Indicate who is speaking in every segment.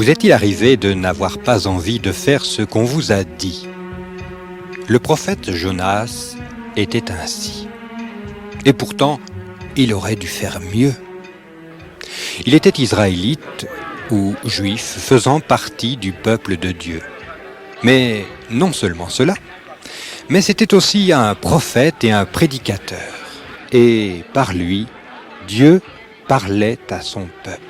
Speaker 1: Vous est-il arrivé de n'avoir pas envie de faire ce qu'on vous a dit? Le prophète Jonas était ainsi. Et pourtant, il aurait dû faire mieux. Il était israélite ou juif faisant partie du peuple de Dieu. Mais non seulement cela, mais c'était aussi un prophète et un prédicateur. Et par lui, Dieu parlait à son peuple.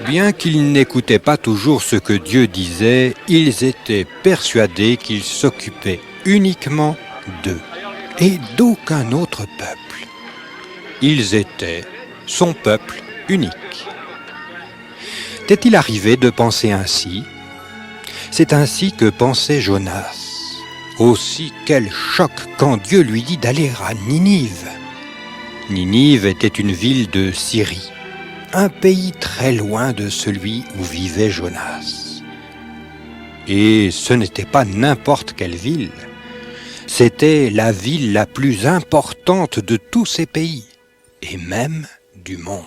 Speaker 1: Bien qu'ils n'écoutaient pas toujours ce que Dieu disait, ils étaient persuadés qu'il s'occupait uniquement d'eux et d'aucun autre peuple. Ils étaient son peuple unique. T'est-il arrivé de penser ainsi? C'est ainsi que pensait Jonas. Aussi quel choc quand Dieu lui dit d'aller à Ninive. Ninive était une ville de Syrie, un pays très loin de celui où vivait Jonas. Et ce n'était pas n'importe quelle ville, c'était la ville la plus importante de tous ces pays, et même du monde.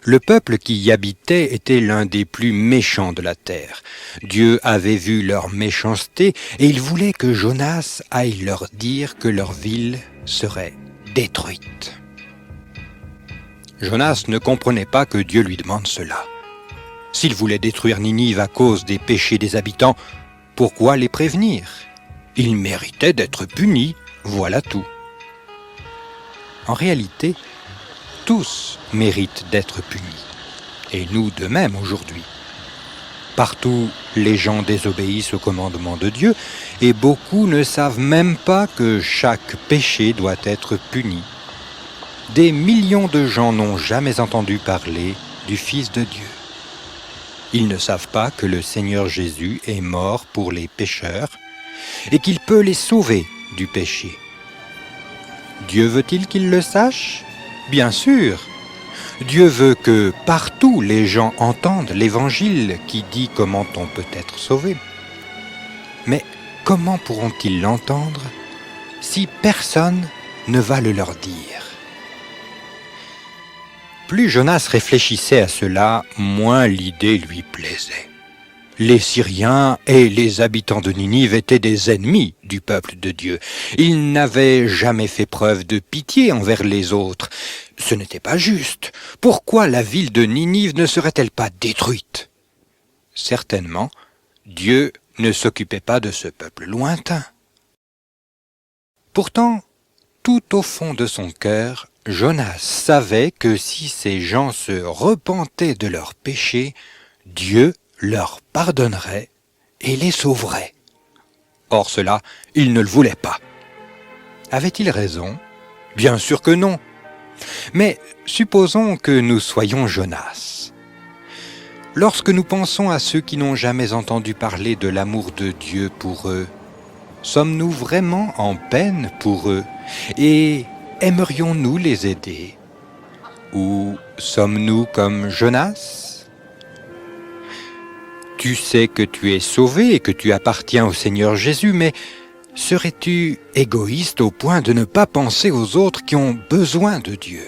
Speaker 1: Le peuple qui y habitait était l'un des plus méchants de la terre. Dieu avait vu leur méchanceté et il voulait que Jonas aille leur dire que leur ville serait détruite. Jonas ne comprenait pas que Dieu lui demande cela. S'il voulait détruire Ninive à cause des péchés des habitants, pourquoi les prévenir? Ils méritaient d'être punis, voilà tout. En réalité, tous méritent d'être punis, et nous de même aujourd'hui. Partout, les gens désobéissent au commandement de Dieu, et beaucoup ne savent même pas que chaque péché doit être puni. Des millions de gens n'ont jamais entendu parler du Fils de Dieu. Ils ne savent pas que le Seigneur Jésus est mort pour les pécheurs et qu'il peut les sauver du péché. Dieu veut-il qu'ils le sachent? Bien sûr. Dieu veut que partout les gens entendent l'Évangile qui dit comment on peut être sauvé. Mais comment pourront-ils l'entendre si personne ne va le leur dire? Plus Jonas réfléchissait à cela, moins l'idée lui plaisait. Les Syriens et les habitants de Ninive étaient des ennemis du peuple de Dieu. Ils n'avaient jamais fait preuve de pitié envers les autres. Ce n'était pas juste. Pourquoi la ville de Ninive ne serait-elle pas détruite? Certainement, Dieu ne s'occupait pas de ce peuple lointain. Pourtant, tout au fond de son cœur, Jonas savait que si ces gens se repentaient de leurs péchés, Dieu leur pardonnerait et les sauverait. Or cela, il ne le voulait pas. Avait-il raison? Bien sûr que non. Mais supposons que nous soyons Jonas. Lorsque nous pensons à ceux qui n'ont jamais entendu parler de l'amour de Dieu pour eux, sommes-nous vraiment en peine pour eux et aimerions-nous les aider? Ou sommes-nous comme Jonas? Tu sais que tu es sauvé et que tu appartiens au Seigneur Jésus, mais serais-tu égoïste au point de ne pas penser aux autres qui ont besoin de Dieu?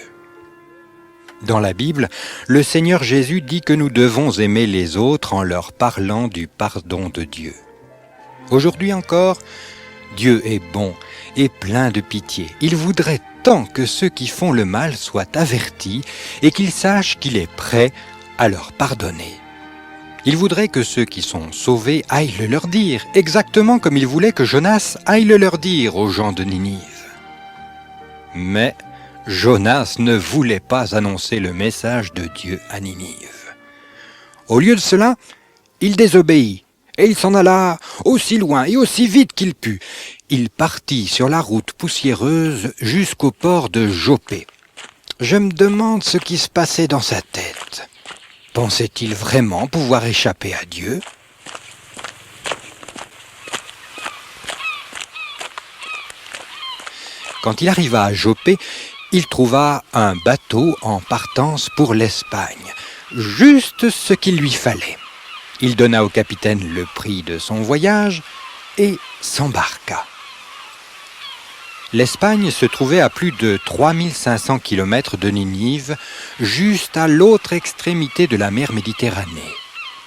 Speaker 1: Dans la Bible, le Seigneur Jésus dit que nous devons aimer les autres en leur parlant du pardon de Dieu. Aujourd'hui encore, Dieu est bon et plein de pitié. Il voudrait tant que ceux qui font le mal soient avertis et qu'ils sachent qu'il est prêt à leur pardonner. Il voudrait que ceux qui sont sauvés aillent le leur dire, exactement comme il voulait que Jonas aille le leur dire aux gens de Ninive. Mais Jonas ne voulait pas annoncer le message de Dieu à Ninive. Au lieu de cela, il désobéit, et il s'en alla aussi loin et aussi vite qu'il put. Il partit sur la route poussiéreuse jusqu'au port de Joppé. Je me demande ce qui se passait dans sa tête. Pensait-il vraiment pouvoir échapper à Dieu? Quand il arriva à Joppé, il trouva un bateau en partance pour l'Espagne, juste ce qu'il lui fallait. Il donna au capitaine le prix de son voyage et s'embarqua. L'Espagne se trouvait à plus de 3500 km de Ninive, juste à l'autre extrémité de la mer Méditerranée.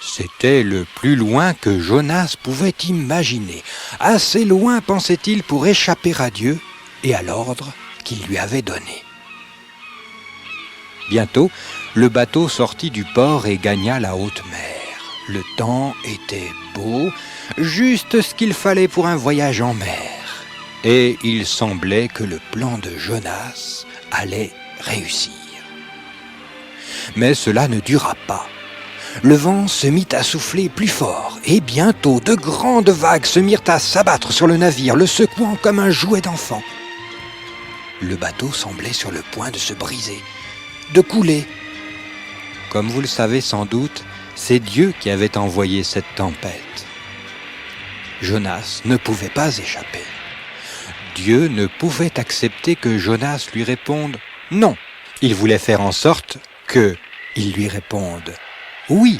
Speaker 1: C'était le plus loin que Jonas pouvait imaginer, assez loin, pensait-il, pour échapper à Dieu et à l'ordre qu'il lui avait donné. Bientôt, le bateau sortit du port et gagna la haute mer. Le temps était beau, juste ce qu'il fallait pour un voyage en mer. Et il semblait que le plan de Jonas allait réussir. Mais cela ne dura pas. Le vent se mit à souffler plus fort, et bientôt de grandes vagues se mirent à s'abattre sur le navire, le secouant comme un jouet d'enfant. Le bateau semblait sur le point de se briser, de couler. Comme vous le savez sans doute, c'est Dieu qui avait envoyé cette tempête. Jonas ne pouvait pas échapper. Dieu ne pouvait accepter que Jonas lui réponde « non ». Il voulait faire en sorte qu'il lui réponde « oui ».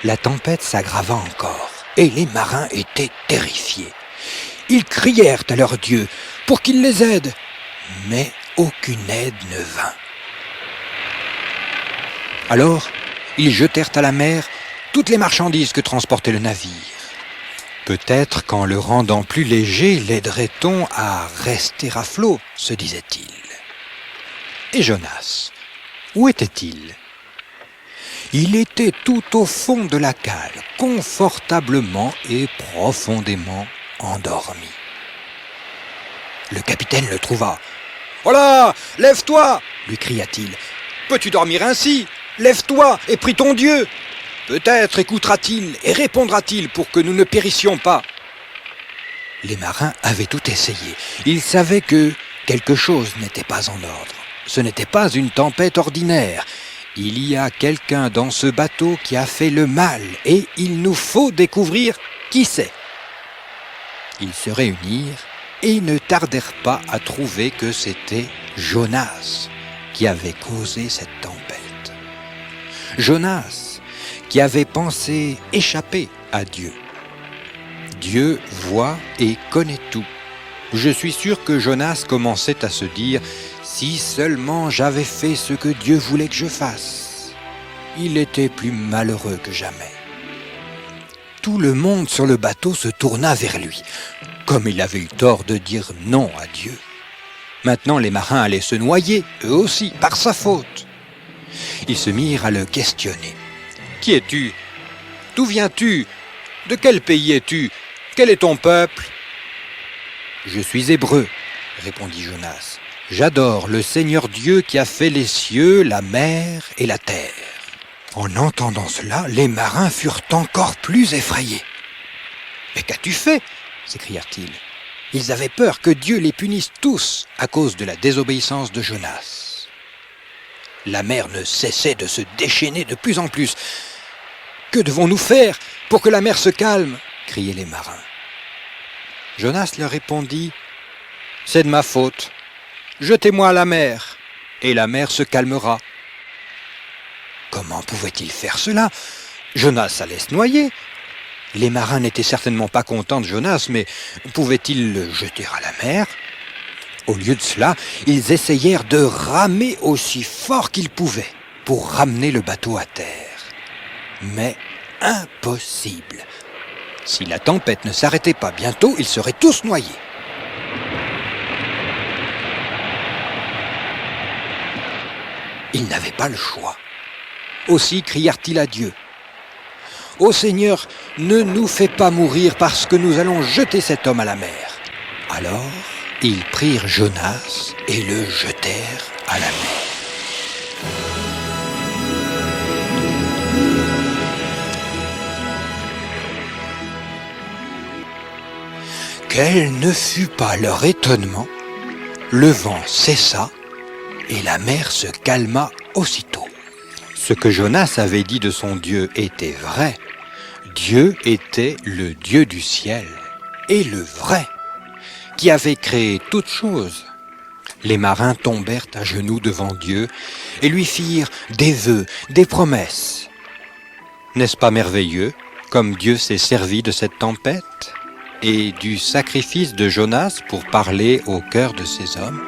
Speaker 1: La tempête s'aggrava encore et les marins étaient terrifiés. Ils crièrent à leur Dieu pour qu'il les aide, mais aucune aide ne vint. Alors, ils jetèrent à la mer toutes les marchandises que transportait le navire. Peut-être qu'en le rendant plus léger, l'aiderait-on à rester à flot, se disait-il. Et Jonas, où était-il ? Il était tout au fond de la cale, confortablement et profondément endormi. Le capitaine le trouva. « Voilà, lève-toi » lui cria-t-il. « Peux-tu dormir ainsi ? Lève-toi et prie ton Dieu ! Peut-être écoutera-t-il et répondra-t-il pour que nous ne périssions pas. » Les marins avaient tout essayé. Ils savaient que quelque chose n'était pas en ordre. Ce n'était pas une tempête ordinaire. Il y a quelqu'un dans ce bateau qui a fait le mal et il nous faut découvrir qui c'est. Ils se réunirent et ne tardèrent pas à trouver que c'était Jonas qui avait causé cette tempête. Jonas qui avait pensé échapper à Dieu. Dieu voit et connaît tout. Je suis sûr que Jonas commençait à se dire « Si seulement j'avais fait ce que Dieu voulait que je fasse », il était plus malheureux que jamais. Tout le monde sur le bateau se tourna vers lui, comme il avait eu tort de dire non à Dieu. Maintenant les marins allaient se noyer, eux aussi, par sa faute. Ils se mirent à le questionner. « Qui es-tu ? D'où viens-tu ? De quel pays es-tu ? Quel est ton peuple ?»« Je suis hébreu, » répondit Jonas. « J'adore le Seigneur Dieu qui a fait les cieux, la mer et la terre. » En entendant cela, les marins furent encore plus effrayés. « Mais qu'as-tu fait ?» s'écrièrent-ils. Ils avaient peur que Dieu les punisse tous à cause de la désobéissance de Jonas. La mer ne cessait de se déchaîner de plus en plus. « Que devons-nous faire pour que la mer se calme ?» criaient les marins. Jonas leur répondit « C'est de ma faute. Jetez-moi à la mer, et la mer se calmera. » Comment pouvait-il faire cela ? Jonas allait se noyer. Les marins n'étaient certainement pas contents de Jonas, mais pouvaient-ils le jeter à la mer ? Au lieu de cela, ils essayèrent de ramer aussi fort qu'ils pouvaient pour ramener le bateau à terre. Mais impossible. Si la tempête ne s'arrêtait pas bientôt, ils seraient tous noyés. Ils n'avaient pas le choix. Aussi crièrent-ils à Dieu. « Ô Seigneur, ne nous fais pas mourir parce que nous allons jeter cet homme à la mer. » Alors, ils prirent Jonas et le jetèrent à la mer. Quel ne fut pas leur étonnement, le vent cessa et la mer se calma aussitôt. Ce que Jonas avait dit de son Dieu était vrai. Dieu était le Dieu du ciel et le vrai, qui avait créé toutes choses. Les marins tombèrent à genoux devant Dieu et lui firent des vœux, des promesses. N'est-ce pas merveilleux ? comme Dieu s'est servi de cette tempête et du sacrifice de Jonas pour parler au cœur de ces hommes,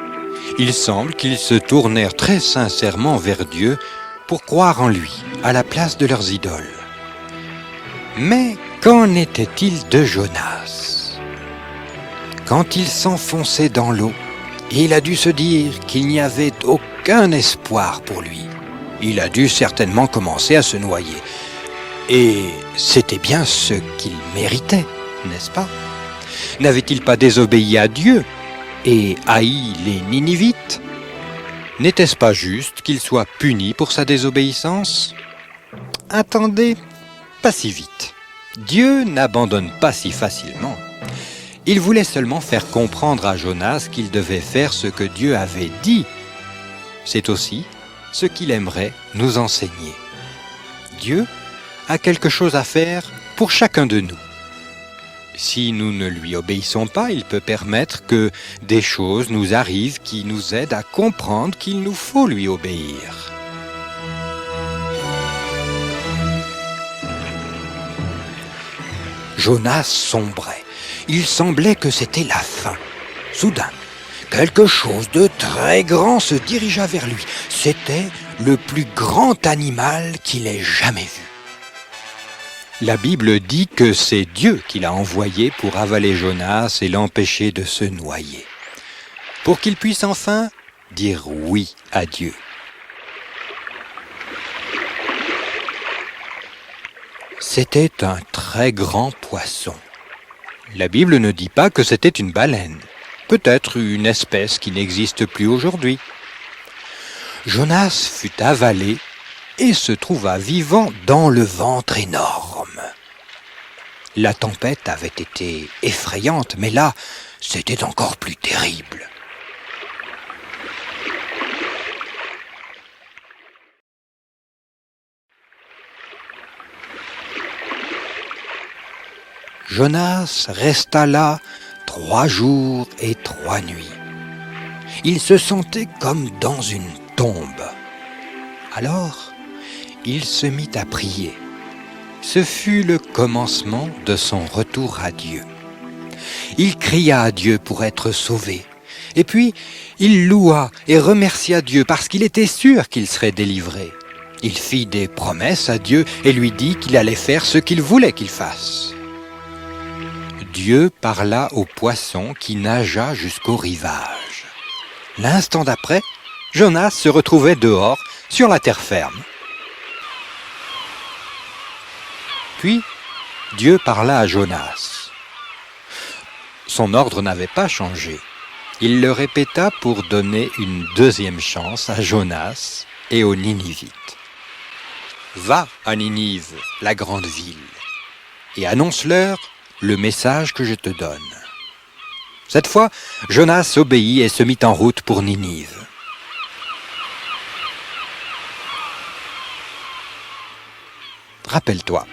Speaker 1: il semble qu'ils se tournèrent très sincèrement vers Dieu pour croire en lui, à la place de leurs idoles. Mais qu'en était-il de Jonas? Quand il s'enfonçait dans l'eau, il a dû se dire qu'il n'y avait aucun espoir pour lui. Il a dû certainement commencer à se noyer. Et c'était bien ce qu'il méritait, n'est-ce pas? N'avait-il pas désobéi à Dieu et haï les Ninivites? N'était-ce pas juste qu'il soit puni pour sa désobéissance? Attendez, pas si vite. Dieu n'abandonne pas si facilement. Il voulait seulement faire comprendre à Jonas qu'il devait faire ce que Dieu avait dit. C'est aussi ce qu'il aimerait nous enseigner. Dieu a quelque chose à faire pour chacun de nous. Si nous ne lui obéissons pas, il peut permettre que des choses nous arrivent qui nous aident à comprendre qu'il nous faut lui obéir. Jonas sombrait. Il semblait que c'était la fin. Soudain, quelque chose de très grand se dirigea vers lui. C'était le plus grand animal qu'il ait jamais vu. La Bible dit que c'est Dieu qui l'a envoyé pour avaler Jonas et l'empêcher de se noyer, pour qu'il puisse enfin dire oui à Dieu. C'était un très grand poisson. La Bible ne dit pas que c'était une baleine, peut-être une espèce qui n'existe plus aujourd'hui. Jonas fut avalé et se trouva vivant dans le ventre énorme. La tempête avait été effrayante, mais là, c'était encore plus terrible. Jonas resta là 3 jours et 3 nuits. Il se sentait comme dans une tombe. Alors, il se mit à prier. Ce fut le commencement de son retour à Dieu. Il cria à Dieu pour être sauvé. Et puis, il loua et remercia Dieu parce qu'il était sûr qu'il serait délivré. Il fit des promesses à Dieu et lui dit qu'il allait faire ce qu'il voulait qu'il fasse. Dieu parla au poisson qui nagea jusqu'au rivage. L'instant d'après, Jonas se retrouvait dehors, sur la terre ferme. Puis, Dieu parla à Jonas. Son ordre n'avait pas changé. Il le répéta pour donner une deuxième chance à Jonas et aux Ninivites. Va à Ninive, la grande ville, et annonce-leur le message que je te donne. Cette fois, Jonas obéit et se mit en route pour Ninive. Rappelle-toi,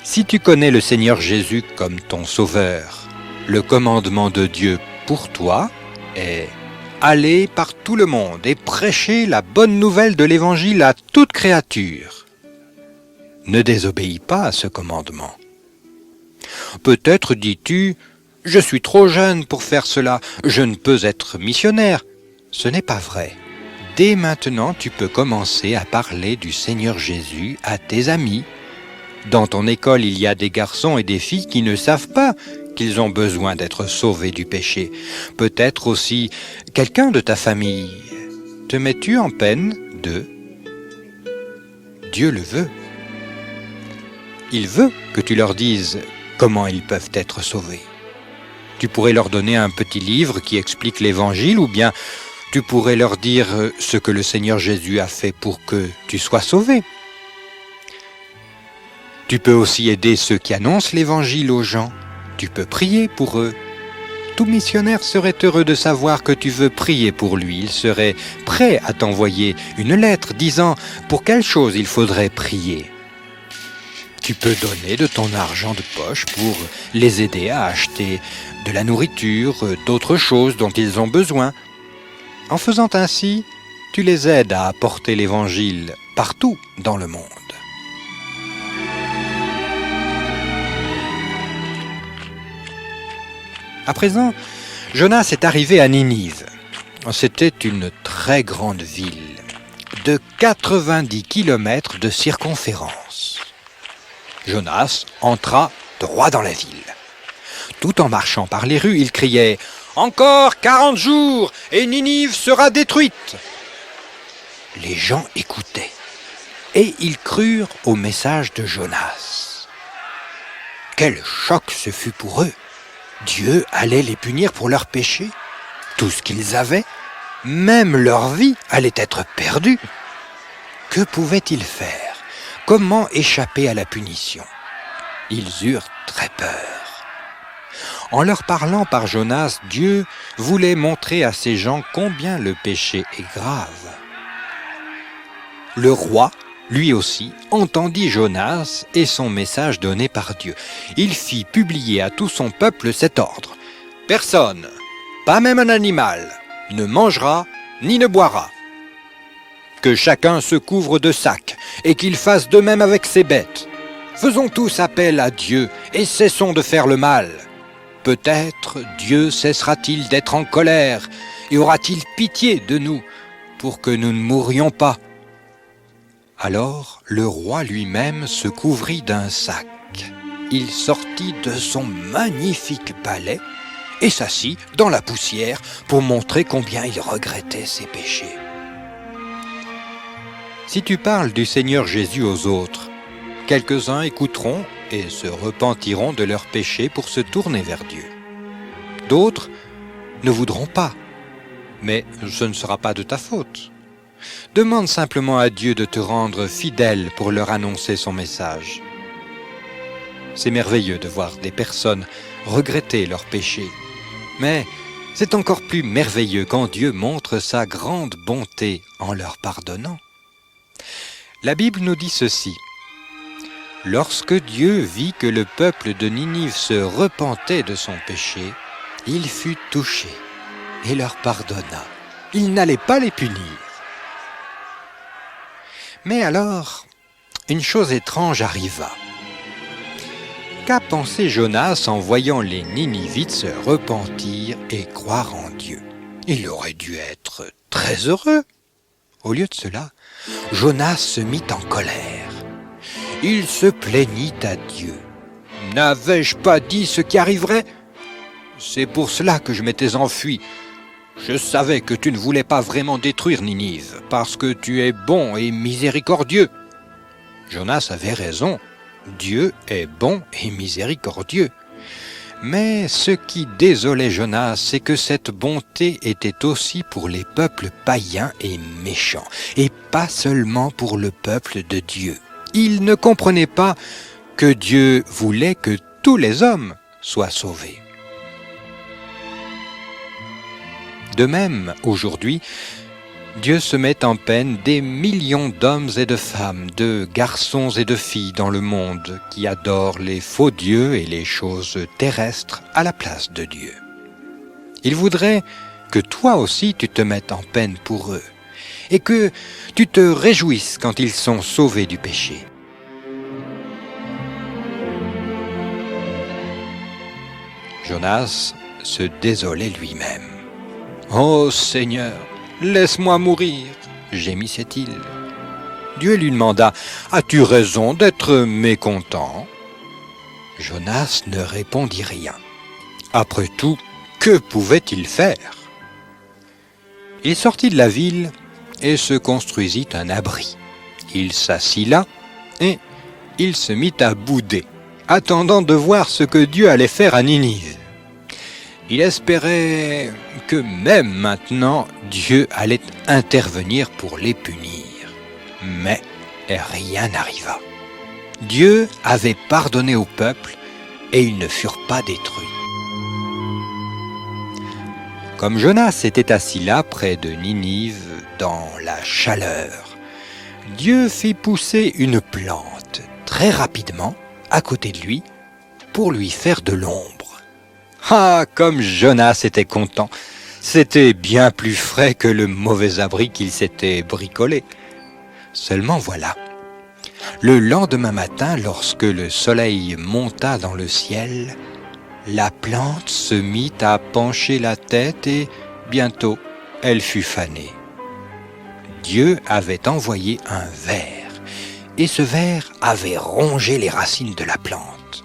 Speaker 1: si tu connais le Seigneur Jésus comme ton sauveur, le commandement de Dieu pour toi est « Allez par tout le monde et prêchez la bonne nouvelle de l'Évangile à toute créature ». Ne désobéis pas à ce commandement. Peut-être dis-tu « Je suis trop jeune pour faire cela, je ne peux être missionnaire ». Ce n'est pas vrai. Dès maintenant, tu peux commencer à parler du Seigneur Jésus à tes amis. Dans ton école, il y a des garçons et des filles qui ne savent pas qu'ils ont besoin d'être sauvés du péché. Peut-être aussi quelqu'un de ta famille. Te mets-tu en peine d'eux? Dieu le veut. Il veut que tu leur dises comment ils peuvent être sauvés. Tu pourrais leur donner un petit livre qui explique l'Évangile ou bien tu pourrais leur dire ce que le Seigneur Jésus a fait pour que tu sois sauvé. Tu peux aussi aider ceux qui annoncent l'Évangile aux gens. Tu peux prier pour eux. Tout missionnaire serait heureux de savoir que tu veux prier pour lui. Il serait prêt à t'envoyer une lettre disant pour quelle chose il faudrait prier. Tu peux donner de ton argent de poche pour les aider à acheter de la nourriture, d'autres choses dont ils ont besoin. En faisant ainsi, tu les aides à apporter l'Évangile partout dans le monde. À présent, Jonas est arrivé à Ninive. C'était une très grande ville, de 90 kilomètres de circonférence. Jonas entra droit dans la ville. Tout en marchant par les rues, il criait « Encore 40 jours et Ninive sera détruite !» Les gens écoutaient et ils crurent au message de Jonas. Quel choc ce fut pour eux! Dieu allait les punir pour leurs péchés. Tout ce qu'ils avaient, même leur vie, allait être perdue. Que pouvaient-ils faire? Comment échapper à la punition? Ils eurent très peur. En leur parlant par Jonas, Dieu voulait montrer à ces gens combien le péché est grave. Le roi, lui aussi, entendit Jonas et son message donné par Dieu. Il fit publier à tout son peuple cet ordre. « Personne, pas même un animal, ne mangera ni ne boira. Que chacun se couvre de sacs et qu'il fasse de même avec ses bêtes. Faisons tous appel à Dieu et cessons de faire le mal. Peut-être Dieu cessera-t-il d'être en colère et aura-t-il pitié de nous pour que nous ne mourions pas. » Alors le roi lui-même se couvrit d'un sac. Il sortit de son magnifique palais et s'assit dans la poussière pour montrer combien il regrettait ses péchés. Si tu parles du Seigneur Jésus aux autres, quelques-uns écouteront et se repentiront de leurs péchés pour se tourner vers Dieu. D'autres ne voudront pas, mais ce ne sera pas de ta faute. Demande simplement à Dieu de te rendre fidèle pour leur annoncer son message. C'est merveilleux de voir des personnes regretter leurs péchés, mais c'est encore plus merveilleux quand Dieu montre sa grande bonté en leur pardonnant. La Bible nous dit ceci. Lorsque Dieu vit que le peuple de Ninive se repentait de son péché, il fut touché et leur pardonna. Il n'allait pas les punir. Mais alors, une chose étrange arriva. Qu'a pensé Jonas en voyant les Ninivites se repentir et croire en Dieu? Il aurait dû être très heureux. Au lieu de cela, Jonas se mit en colère. Il se plaignit à Dieu. « N'avais-je pas dit ce qui arriverait? C'est pour cela que je m'étais enfui. Je savais que tu ne voulais pas vraiment détruire Ninive, parce que tu es bon et miséricordieux. » Jonas avait raison. Dieu est bon et miséricordieux. Mais ce qui désolait Jonas, c'est que cette bonté était aussi pour les peuples païens et méchants, et pas seulement pour le peuple de Dieu. Il ne comprenait pas que Dieu voulait que tous les hommes soient sauvés. De même, aujourd'hui, Dieu se met en peine des millions d'hommes et de femmes, de garçons et de filles dans le monde qui adorent les faux dieux et les choses terrestres à la place de Dieu. Il voudrait que toi aussi tu te mettes en peine pour eux et que tu te réjouisses quand ils sont sauvés du péché. Jonas se désolait lui-même. « Ô Seigneur, laisse-moi mourir, gémissait-il. Dieu lui demanda, « As-tu raison d'être mécontent ?» Jonas ne répondit rien. Après tout, que pouvait-il faire? Il sortit de la ville et se construisit un abri. Il s'assit là et il se mit à bouder, attendant de voir ce que Dieu allait faire à Ninive. Il espérait que même maintenant, Dieu allait intervenir pour les punir. Mais rien n'arriva. Dieu avait pardonné au peuple et ils ne furent pas détruits. Comme Jonas était assis là près de Ninive dans la chaleur, Dieu fit pousser une plante très rapidement à côté de lui pour lui faire de l'ombre. Ah, comme Jonas était content! C'était bien plus frais que le mauvais abri qu'il s'était bricolé. Seulement voilà, le lendemain matin, lorsque le soleil monta dans le ciel, la plante se mit à pencher la tête et bientôt elle fut fanée. Dieu avait envoyé un ver, et ce ver avait rongé les racines de la plante.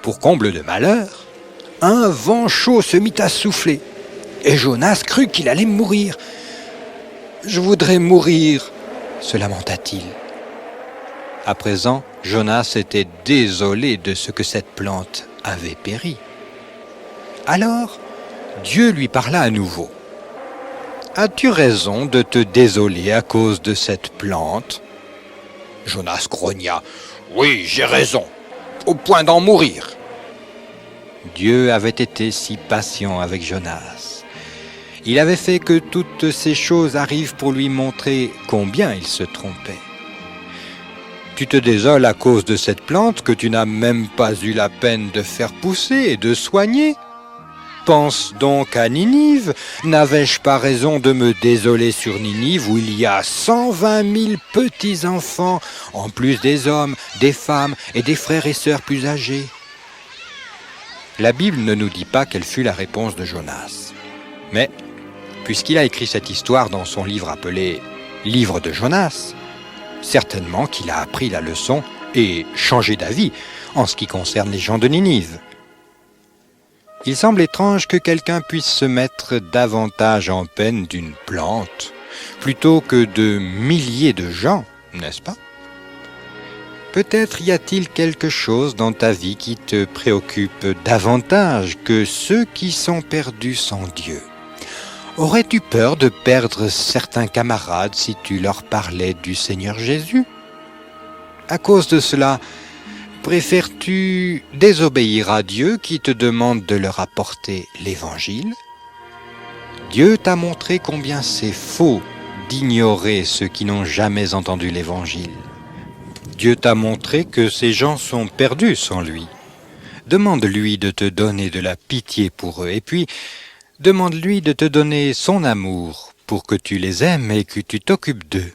Speaker 1: Pour comble de malheur, un vent chaud se mit à souffler, et Jonas crut qu'il allait mourir. « Je voudrais mourir !» se lamenta-t-il. À présent, Jonas était désolé de ce que cette plante avait péri. Alors, Dieu lui parla à nouveau. « As-tu raison de te désoler à cause de cette plante ?» Jonas grogna. « Oui, j'ai raison, au point d'en mourir. » Dieu avait été si patient avec Jonas. Il avait fait que toutes ces choses arrivent pour lui montrer combien il se trompait. Tu te désoles à cause de cette plante que tu n'as même pas eu la peine de faire pousser et de soigner. Pense donc à Ninive. N'avais-je pas raison de me désoler sur Ninive où il y a 120 000 petits-enfants, en plus des hommes, des femmes et des frères et sœurs plus âgés? La Bible ne nous dit pas quelle fut la réponse de Jonas. Mais, puisqu'il a écrit cette histoire dans son livre appelé « Livre de Jonas », certainement qu'il a appris la leçon et changé d'avis en ce qui concerne les gens de Ninive. Il semble étrange que quelqu'un puisse se mettre davantage en peine d'une plante plutôt que de milliers de gens, n'est-ce pas? Peut-être y a-t-il quelque chose dans ta vie qui te préoccupe davantage que ceux qui sont perdus sans Dieu. Aurais-tu peur de perdre certains camarades si tu leur parlais du Seigneur Jésus? À cause de cela, préfères-tu désobéir à Dieu qui te demande de leur apporter l'Évangile? Dieu t'a montré combien c'est faux d'ignorer ceux qui n'ont jamais entendu l'Évangile. Dieu t'a montré que ces gens sont perdus sans lui. Demande-lui de te donner de la pitié pour eux et puis demande-lui de te donner son amour pour que tu les aimes et que tu t'occupes d'eux.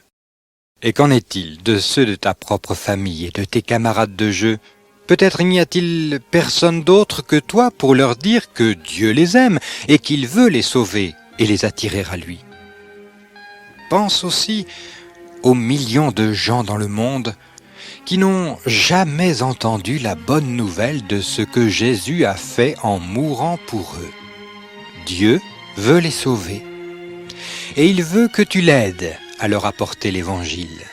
Speaker 1: Et qu'en est-il de ceux de ta propre famille et de tes camarades de jeu? Peut-être n'y a-t-il personne d'autre que toi pour leur dire que Dieu les aime et qu'il veut les sauver et les attirer à lui. Pense aussi aux millions de gens dans le monde qui n'ont jamais entendu la bonne nouvelle de ce que Jésus a fait en mourant pour eux. Dieu veut les sauver et il veut que tu l'aides à leur apporter l'Évangile.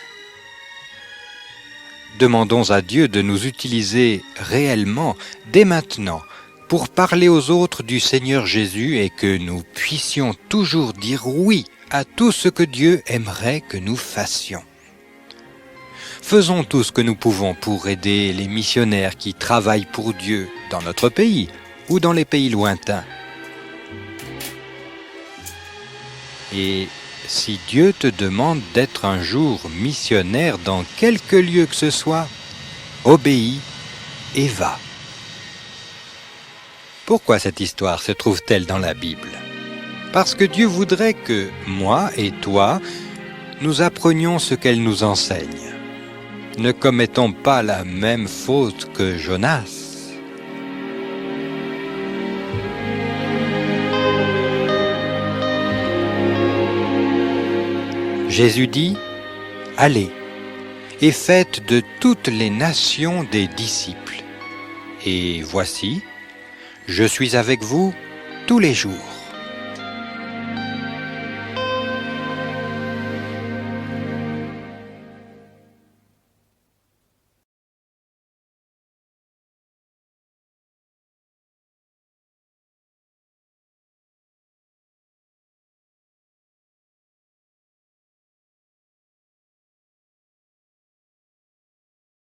Speaker 1: Demandons à Dieu de nous utiliser réellement, dès maintenant, pour parler aux autres du Seigneur Jésus et que nous puissions toujours dire oui à tout ce que Dieu aimerait que nous fassions. Faisons tout ce que nous pouvons pour aider les missionnaires qui travaillent pour Dieu dans notre pays ou dans les pays lointains. Et si Dieu te demande d'être un jour missionnaire dans quelque lieu que ce soit, obéis et va. Pourquoi cette histoire se trouve-t-elle dans la Bible? Parce que Dieu voudrait que moi et toi, nous apprenions ce qu'elle nous enseigne. Ne commettons pas la même faute que Jonas. Jésus dit, « Allez, et faites de toutes les nations des disciples. Et voici, je suis avec vous tous les jours. »